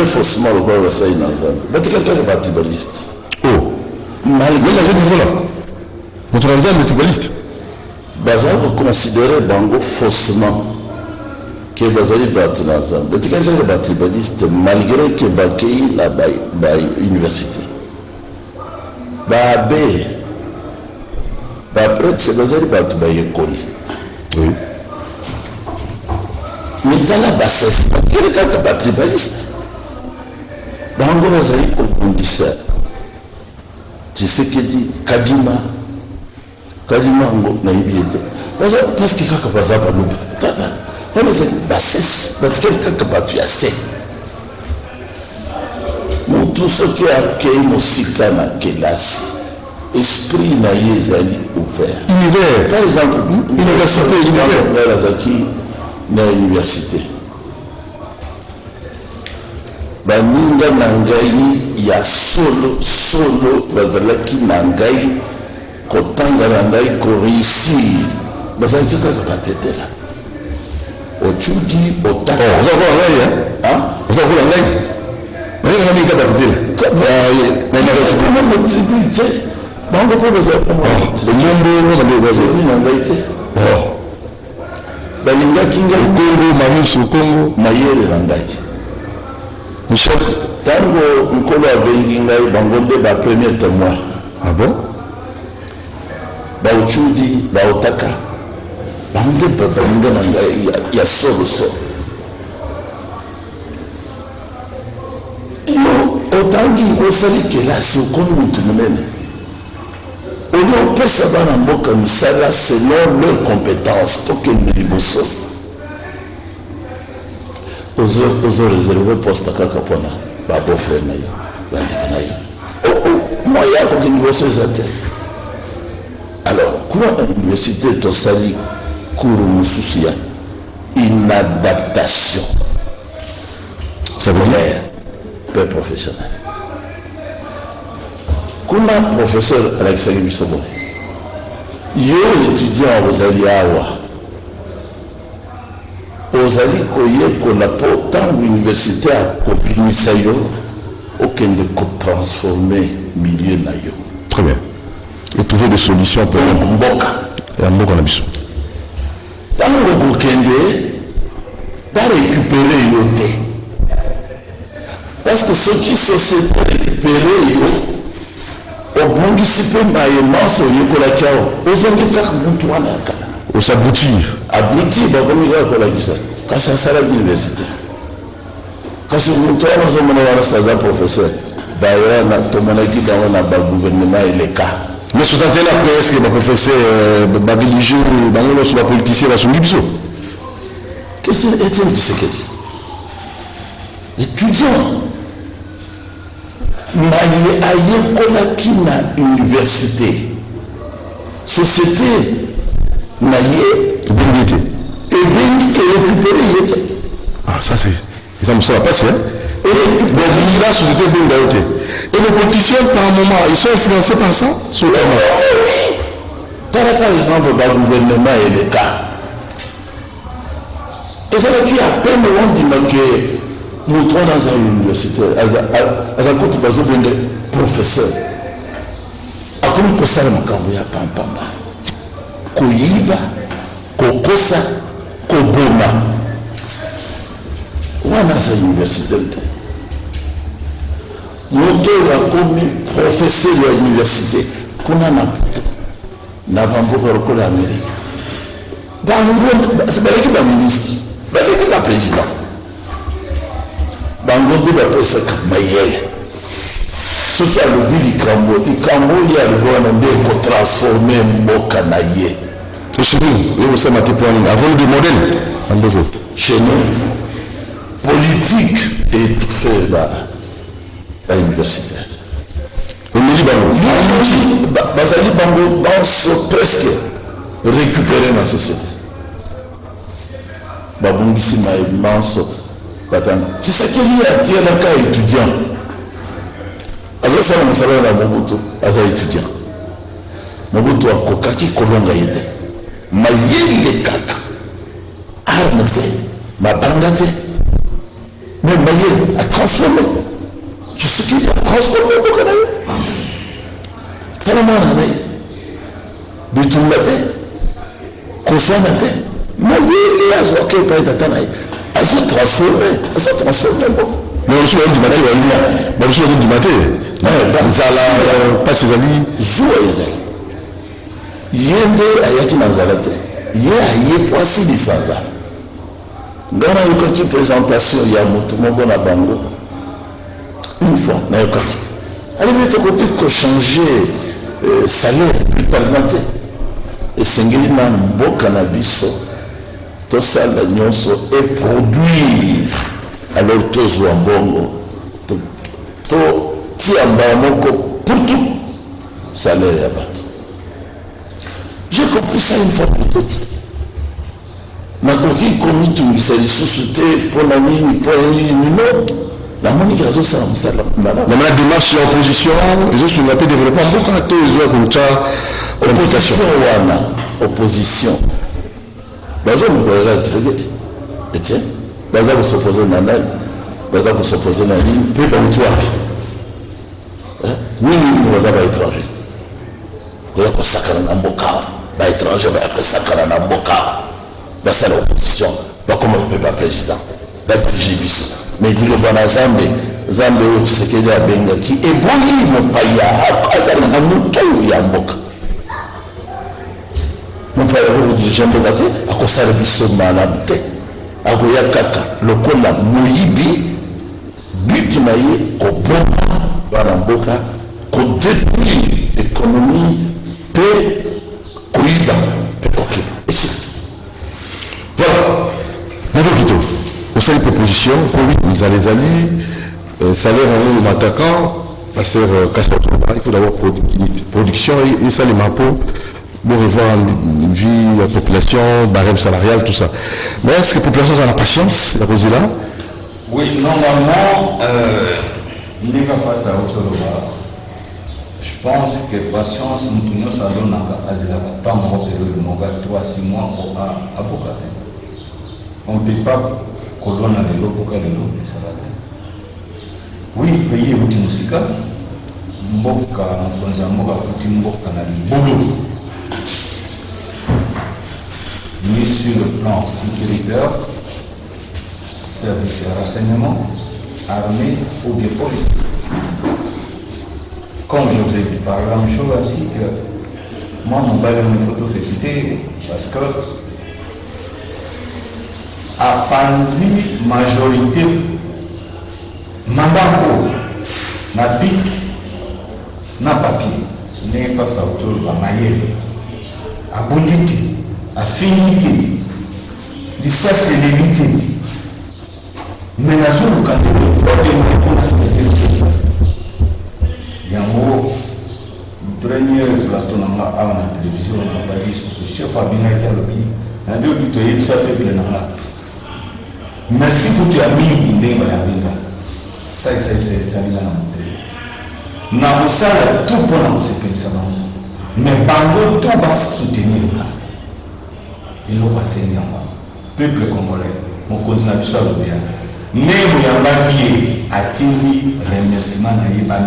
faussement lokola basali na nzambe batikali kaka batribaliste moto na nzambe tribaliste bazali koconsidéré bango faussement ke bazali bato na nzambe batikali kaka batribaliste malgré ke bakei na bauniversité babe baprêtre c'est bazali bato bayekoli mitala basese batikali kaka batribaliste bango bazali kobundisa Tshisekedi Kadima yango nayebi ete parce que kaka baza balobi tata wana ezali basese batikali kaka bato ya se mutu soki akei mosika na kelasi esprit na ye ezali ouvert univers par exemple université univers azalaki na université baninga na ngai ya solo bazalaki na ngai kotanga na ngai koreusir bazalaki kaka batetela otyudi otaka ozakola ngai olinga mingi kaka batetela motribute bango mpo bazali na ngai te balingaki ngai kongo marusu kongo mayele na ngai michel Tango Nkolo Abengingai Bangonde ba premier témoin. Ah bon? Ba Uchudi, ba Otaka. Bangonde ba Bangonde ya solo. Yo otangi osali kelasi okomi mutu munene. Oyo opesa bana mboka misala selon leurs compétences tokende liboso. Ozo réserver poste kaka pona ba beau-frère na yo bandika na yo. Moya ko liboso ezate. Alors, comment l'université tosali cours mususu ya inadaptation. Ça veut dire peu professionnel. Comment professeur Alexandre Bisobo, yo étudiant aux Aliawa, aux Ali Koye Konapo, tant l'université a copié ça yo, aucun de transformer milieu na yo. Très bien. Et trouver des solutions pour Mboka. Et Mboka na biso. Tant le Bokende, va récupérer yote. Parce que ceux qui se sont récupérés, au bon discipline, il y a un monstre, il y a un colacao. Aux hommes qui font un peu Au s'aboutir. Aboutir, comme il y a un colacao. Quand ça sera l'université. Quand c'est un peu, nous sommes un professeur. D'ailleurs, tout le monde qui est dans le gouvernement et les cas. Mais 61 après, est-ce que le professeur religieux, le politicien va soumis biso? Qu'est-ce que c'est que étudiant naye ayekolaki na université société naye ebengi récupérer yete. Ah, ça c'est. Ça me semble passer, hein? Et la société est bien. Et les politiciens, par moment, ils sont influencés par ça? Par exemple, le gouvernement et l'État. Et c'est là qui a peine on dit que nous sommes dans une université, à un côté de professeur. À comme que ça, il y a pampamba. Koyiba, kokosa, koboma. On a une université. Nous sommes comme professeur de l'université. Qu'on a n'avons pas recours à l'Amérique. C'est pas l'équipe de ministre, c'est l'équipe de président. Bangondi va passer comme Mayel. Ce qui a le but du Cambo, il y a le droit de transformer Mbokanaye. Et chez nous, vous savez, avant de modèle, chez nous, politique et tout fait à l'université. Bazali Bango sont presque récupérés dans la société. Babungisi Maïmanso. C'est ce qui est à dire dans le cas étudiant. Alors ça, on savait la Mobutu, as étudiant. Mobutu a kokaki kolonga yete. Mayele kaka. Armete. Mabangate. Mais Mayele a transformé. Je sais qu'il a transformé au Canada. Tellement on a eu. Du tout matin. Consommate. Mayele a zoqué par les tatanaï. Elles sont transformées. Mais on se dit du matin, on se dit du matin. Pas ses amis. Zoua Ezali. Yende ayaki Nazarate. Yé poissi di Sanza. Gana yokaki présentation ya moto moko na bango. Une fois, na yokaki. Allez, tu peux changer salaire brutalement. Et sengeli na mboka na biso. Tosala nyonso et produire alors tozwa mbongo to tia mbamoko pour tout salaire ya bato. J'ai compris ça une fois pour toutes. Nakoki komi tungisa lisusu te mpona nini non namoni azosala mosala dans la démarche ya opposition ezosunga mpe développement mboka to ezwa koluta opposition wana opposition bazomikolela Tshisekedi ete baza kosopose na nani baza kosopose na nini mpe bauti wapi nini baza baétranger oya kosakana na mboka baétranger baya kosakana na mboka basala opposition bakoma mpe baprésident badirige biso mais liloba na Nzambe Zambe oyo Tshisekedi abengaki ebongi mopaya azali na motu ya mboka mopaya oyo dirige mboka te akosala biso malamu te akoya kaka lokola moyibi but na ye kobomba bana mboka kodétruire économie mpe koyiba mpe kokeba voilà Mabokito osali proposition covid ezali ezali salaire en haut attaquant passer il faut d'abord production et ça les mapos pour revoir une vie la population barème salarial tout ça mais est-ce que la population a la patience la cause là oui normalement il n'est pas passé à autre chose. Je pense que patience nous ça donne à tant de 3-6 mois à Bokate. On ne peut pas colonne à l'eau pour qu'elle ait ça. Oui, pays où tu musica, Mboka, Mboka, Mboka, Boulot. Ni sur le plan sécuritaire, service de renseignement, armée ou bien police. Comme je vous ai dit par la même chose aussi que moi, mon bail me faut tout féliciter parce que à Panzi, majorité, Mandako, na bic, na papier, n'est pas ça autour de la maille, à bondité, affinité, de sa célérité. Mais la zone quand on voit les mots, il y a un mot, le dernier plateau à la télévision, on a dit sur ce chef Fabien qui a le pays, on a dit que tu as ça peuple là. Merci pour tu as mis une idée, ça c'est la montée. Nous avons ça tout pour nous sécuriser. Mais Bango tout va soutenir là. Il va passer peuple congolais, on continue à le bien. Mais vous avez a tini remerciement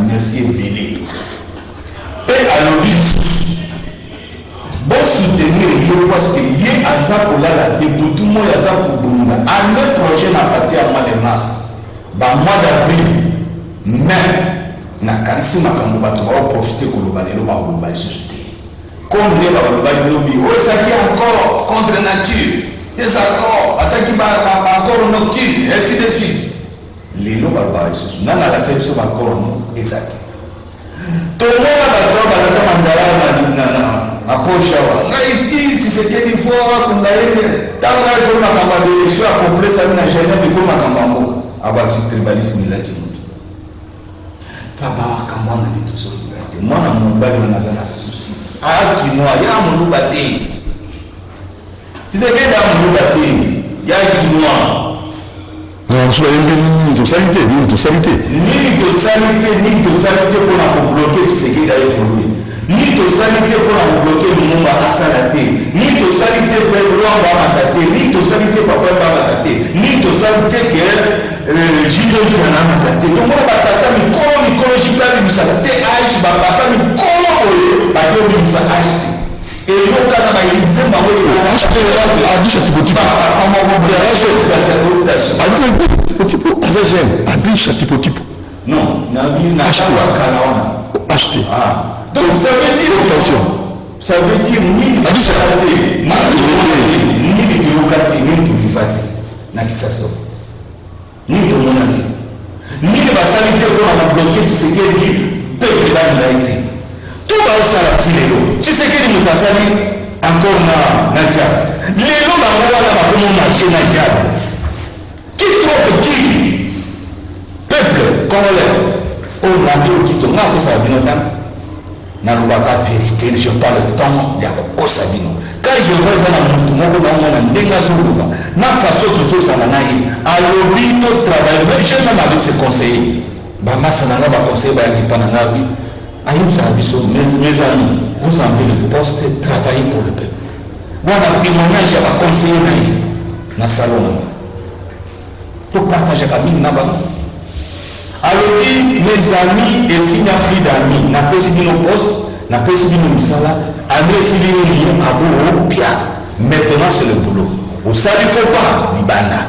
merci belé. Et à l'objet, bon soutenir le parce que y a ça pour la début tout le monde a ça pour Burunda. Année prochaine à partir du mois de mars, mois d'avril, même na kanisi makambo bato ba profiter ko lobalelo ba loba susciter. Comme les ba lobi, oh ça qui encore contre nature. Des accords, à ça qui va encore nocturne, et ainsi de suite. Les lois barbares, non, la section encore exact. Tout le monde a besoin de poche. Il c'est qu'il faut qu'on aille. Tant qu'on a pas de l'élection à complet, ça n'a jamais vu comme un cambo. Avec ce tribalisme latino. Papa, comment on a dit tout ça? Moi, mon bail, on a un souci. Ah, qui moi, il y a mon loubaté. Tu sais qu'il y a un loubaté, il y a qui moi. Non, soyez ni totalité, ni totalité. Ni totalité pour la bloquer ce qui a évolué. Ni totalité pour la bloquer le monde à Salaté. Ni totalité pour le monde à Mataté. Ni totalité pour le monde à Mataté. Ni totalité que Gilles a Mataté. Donc on va tata mi j'y pas mi Salaté H papa mi comment ba ko mi sa H. Et le cas n'a il disait bah oui a dit ce petit non, n'a acheté. Donc ça veut dire attention. Ça veut dire ni de santé, ni de démocratie, ni de vivate. N'a qui ça sort. Ni de monarchie. Ni de basalité pour la bloquer ce qui est dit peuple dans l'haïti. Tout va au salatilé. Tu sais que nous avons encore na Tchad. Les gens va comment marcher na Tchad. Qui trop qui peuple congolais. On a dit au titre na ko sa binotan. Na lubaka vérité, je parle le temps de ko sa bino. Quand je vois ça na mutu moko na mona ndenga zuluba. Na façon toujours ça na yi. À l'obito travail, mais je même avec ses conseillers. Ba massa na ba conseiller ba yi pa na ngabi. Mes amis, vous en avez le poste, travailler pour le peuple. Moi, le témoignage, je vais conseiller dans le salon. Pour partager avec nous. Alors, mes amis, et si nous avons pris d'amis, nous avons pris nos postes, nous avons pris nos missions, nous avons pris nos liens à vous, bien. Maintenant, c'est le boulot. Au salut, il ne faut pas, Libana.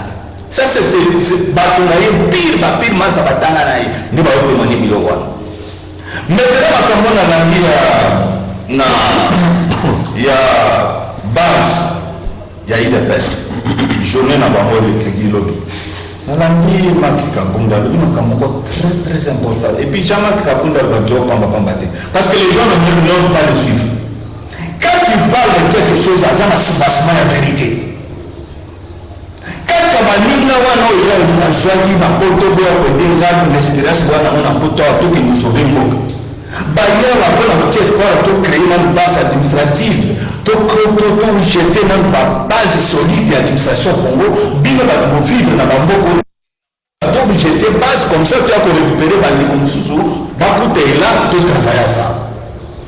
Ça, c'est bataille pire mal ça va t'engager. Ni va vous demander mille euros. Maintenant, comme on a dit, il y a base, il y a IDPS. Journée n'a pas de lobby. On a dit Marc Kabunda, très très important. Et puis Jean-Marc Kabunda va dire parce que les gens n'ont pas le suivre. Quand tu parles de quelque chose, ça a un soubassement de vérité. Manina wana oyo azwaki na poto boya kodenga l'espérance wana on a poto to que nous sauver mboka bayer la bonne route espoir to créer une base administrative to jeter une base solide d'administration Congo bino ba to vivre na bamboko to jeter base comme ça tu as récupérer ba ndeko mususu ba coûter là de travailler ça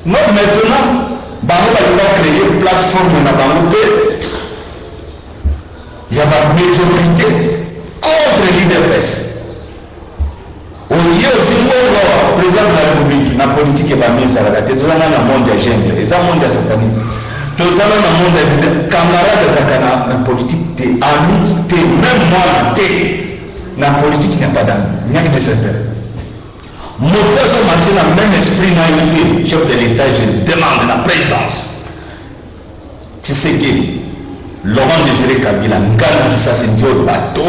non maintenant ba va créer une plateforme na bamboko. Il y a la médiocrité contre l'IDPS. Au lieu de président de la République, la politique est pas mise à la tête. Nous avons un monde de jungle, nous avons un monde de satanique. Nous avons un monde de camarades de la politique, de amis, même moi, la politique n'est pas d'amis. Il n'y a que des affaires. Mon frère sont marchés dans le même esprit, naïveté. Chef de l'État, je demande la présidence. Tu sais qui Laurent Désiré Kabila, Ngana qui s'assentit au bateau,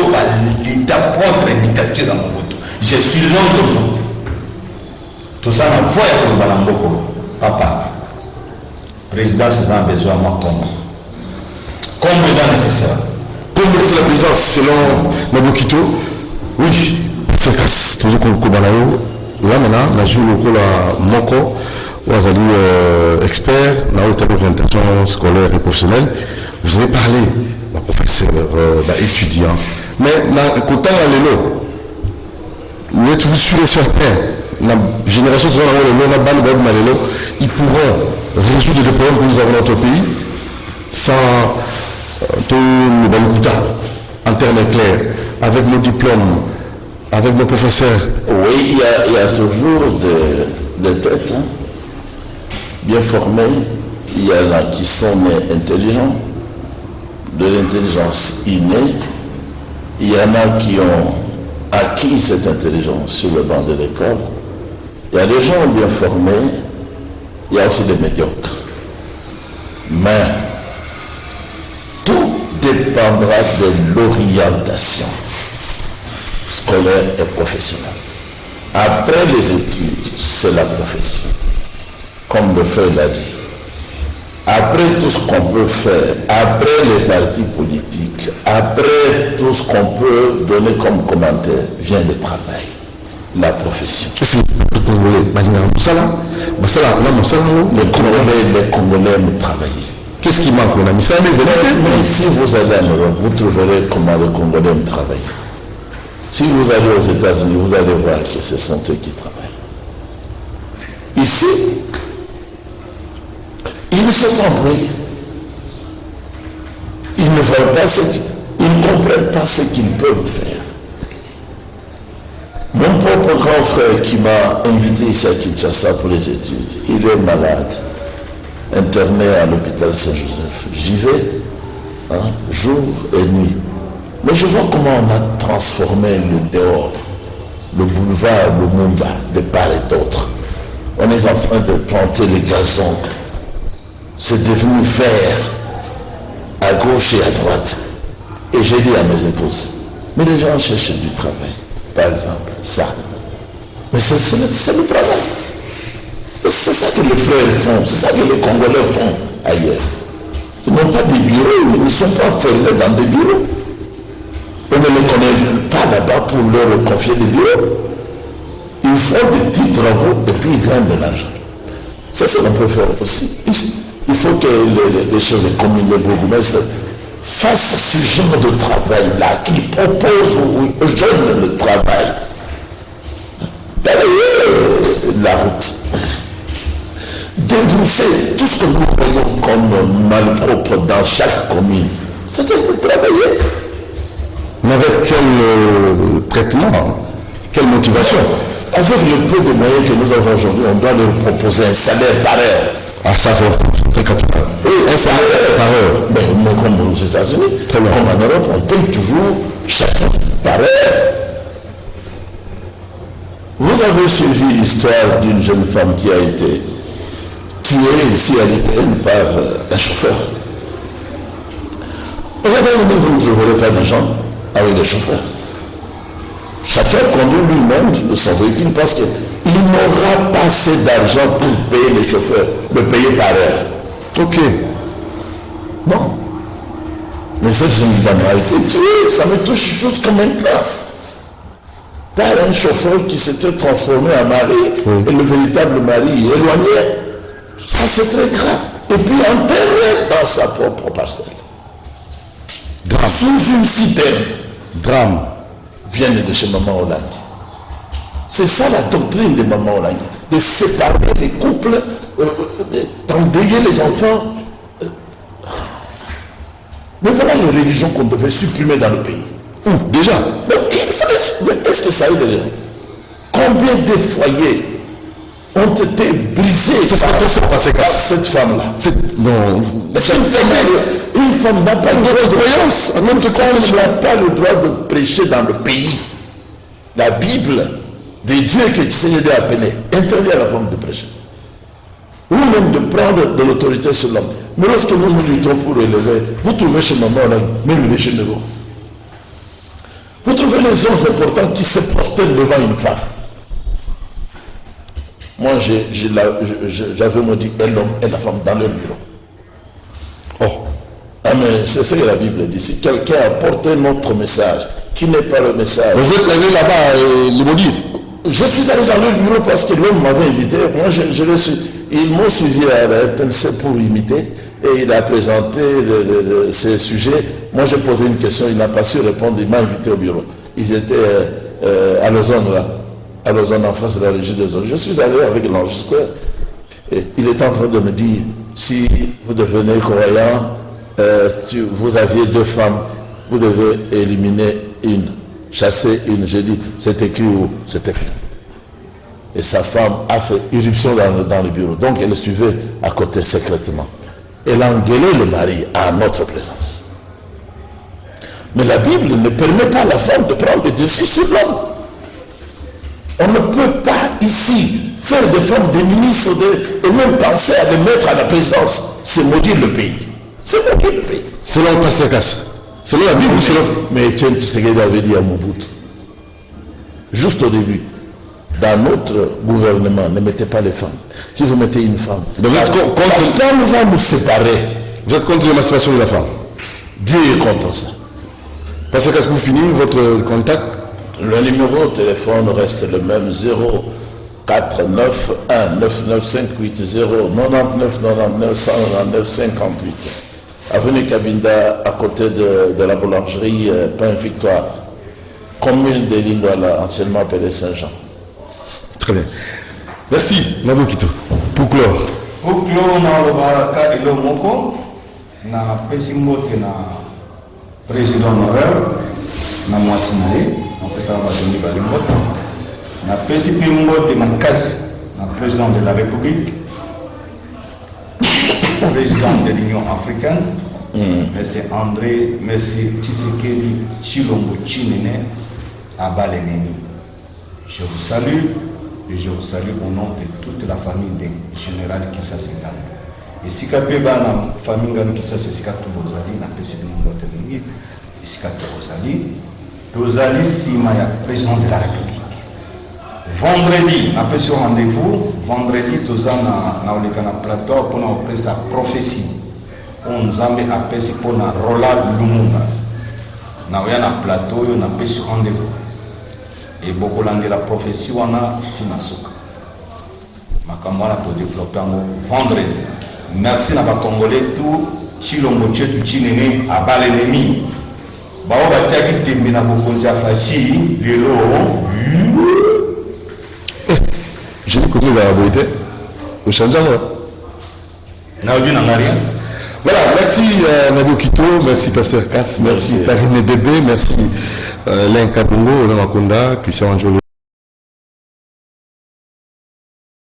l'État propre dictature dans mon vote. Je suis l'un de vous. Tout ça, on voit pour le Balamboko. Papa, président, c'est un besoin, moi, comme besoin nécessaire. Comme la présidence, selon Mabokito, oui, c'est toujours comme le Kobanao. Là, maintenant, on a joué le rôle à Moko, où on a dit expert dans l'orientation scolaire et professionnelle. Vous avez parlé, ma professeur, étudiant, mais dans le côté vous êtes sûr et certain, la génération de ils pourront résoudre les problèmes que nous avons dans notre pays sans tout le Balukuta, en termes clairs, avec nos diplômes, avec nos professeurs. Oui, il y a toujours des têtes bien formées, il y en a qui sont intelligents, de l'intelligence innée, il y en a qui ont acquis cette intelligence sur le banc de l'école, il y a des gens bien formés, il y a aussi des médiocres. Mais tout dépendra de l'orientation scolaire et professionnelle. Après les études, c'est la profession, comme le frère l'a dit. Après tout ce qu'on peut faire, après les partis politiques, après tout ce qu'on peut donner comme commentaire, vient le travail, la profession. Les Congolais aiment travailler. Qu'est-ce qui manque? Mais si vous allez en Europe, vous trouverez comment les Congolais aiment travailler. Si vous allez aux États-Unis, vous allez voir que ce sont eux qui travaillent. Ici, ils ne sont pas embrouillés. Ils ne voient pas ils ne comprennent pas ce qu'ils peuvent faire. Mon propre grand frère qui m'a invité ici à Kinshasa pour les études, il est malade, interné à l'hôpital Saint-Joseph. J'y vais, jour et nuit. Mais je vois comment on a transformé le dehors, le boulevard, le Mumba, de part et d'autre. On est en train de planter les gazons. C'est devenu vert à gauche et à droite. Et j'ai dit à mes épouses, mais les gens cherchent du travail, par exemple, ça. Mais c'est le travail. C'est ça que les frères font, c'est ça que les Congolais font ailleurs. Ils n'ont pas des bureaux, ils ne sont pas fermés dans des bureaux. On ne les connaît pas là-bas pour leur confier des bureaux. Ils font des petits travaux et puis ils gagnent de l'argent. Ça, c'est ce qu'on peut faire aussi. Il faut que les chefs de commune, les bourgmestres, fassent ce genre de travail-là, qu'ils proposent aux jeunes le travail. Balayer la route. Débrousser tout ce que nous voyons comme malpropre dans chaque commune. C'est de travailler. Mais avec quel traitement, quelle motivation? Avec le peu de moyens que nous avons aujourd'hui, on doit leur proposer un salaire par heure. Ah, ça, c'est capital. Oui, un salaire par heure. Mais comme aux États-Unis, comme en Europe, on paye toujours chacun par heure. Vous avez suivi l'histoire d'une jeune femme qui a été tuée ici à l'IPN par un chauffeur. Aux États-Unis, vous ne trouverez pas de gens avec des chauffeurs. Chacun conduit lui-même son véhicule parce qu'il n'aura pas assez d'argent pour payer les chauffeurs, le payer par heure. Ok. Non. Mais cette jeune femme a été tuée, ça me touche juste comme un plat. Par un chauffeur qui s'était transformé en mari, et le véritable mari éloigné. Ça c'est très grave. Et puis enterré dans sa propre parcelle. Drame. Sous une citerne. Drame. Viennent de chez Maman Hollande. C'est ça la doctrine de Maman Hollande. De séparer les couples, d'endeuiller les enfants. Mais voilà les religions qu'on devait supprimer dans le pays. Où? Déjà? Mais est-ce que ça aide les gens? Combien de foyers ont été brisés par cette femme-là? Non. Une femme n'a pas le droit de croyance. Une femme n'a pas le droit de prêcher dans le pays. La Bible des dieux que le Seigneur a appelés interdit à la femme de prêcher. Ou même de prendre de l'autorité sur l'homme. Mais lorsque nous nous luttons pour élever, vous trouvez chez Maman là, même les généraux. Vous trouvez les hommes importants qui se prosternent devant une femme. Moi, j'avais dit l'homme et la femme dans leur bureau. Oh, ah, mais c'est ce que la Bible dit. Si quelqu'un a porté notre message, qui n'est pas le message. Vous êtes allé là-bas et le maudire. Je suis allé dans leur bureau parce que l'homme m'avait invité. Moi, ils m'ont suivi à la RTNC pour imiter. Et il a présenté ces sujets. Moi, j'ai posé une question, il n'a pas su répondre, il m'a invité au bureau. Ils étaient à Lausanne, là. À Lausanne, en face de la régie des eaux. Je suis allé avec l'enregistreur. Et il était en train de me dire, si vous devenez croyant, vous aviez 2 femmes, vous devez éliminer une, chasser une. J'ai dit, c'est écrit où? C'est écrit. Et sa femme a fait irruption dans le bureau. Donc, elle le suivait à côté secrètement. Elle a engueulé le mari à notre présence. Mais la Bible ne permet pas à la femme de prendre le dessus sur l'homme. On ne peut pas ici faire des femmes des ministres et même penser à les mettre à la présidence. C'est maudire le pays. C'est maudire le pays. Selon le pasteur Cass. Selon la Bible ou selon... Mais Étienne Tshisekedi avait dit à Mobutu, juste au début, dans notre gouvernement, ne mettez pas les femmes. Si vous mettez une femme, donc vous êtes contre... la femme va nous séparer. Vous êtes contre l'émancipation de la femme? Dieu est contre ça. Pasteur Cass, vous finissez votre contact? Le numéro de téléphone reste le même, 049 99580 99 99 199 58. Avenue Cabinda, à côté de la boulangerie Pain Victoire, commune de Lingwala, anciennement appelée Saint-Jean. Très bien. Merci, Nabou Kito. Pour clore. Pour clore, na ilo moko na pesi mbote na président honoraire na mwasi na ye na pesa batoni bali mbote na pesi pe mbote makasi na président de la République, président de l'Union africaine, monsieur André, monsieur Tshisekedi Tshilombo Tshilombo Abaleneni. Je vous salue et je vous salue au nom de toute la famille de général Kissa Sekanda. Et si Kapeba na famille ngano Kissa Sekanda Tobozali na président de l'Union, si Tozali sima ya président de la République. Vendredi, on a pris rendez-vous. Vendredi, on a na plateau pour nous sa prophétie. On nous a appelé pour na Roland Lumumba. On a na plateau, on a pris rendez-vous. Et beaucoup de la prophétie, on a Tinasuka. Makamwana to développer vendredi. Merci na ba Congolais tout. Tshilombo Tchetu Tchinene à Balenemi. Bao batiaki tembe na bokonja fachi lelo. Je n'ai connu la beauté. Au changeant. Voilà, merci Nabou Kito, merci Pasteur Cass, merci Karine Bébé, merci Lenka Bongo, Namakonda, Christian Anjolo.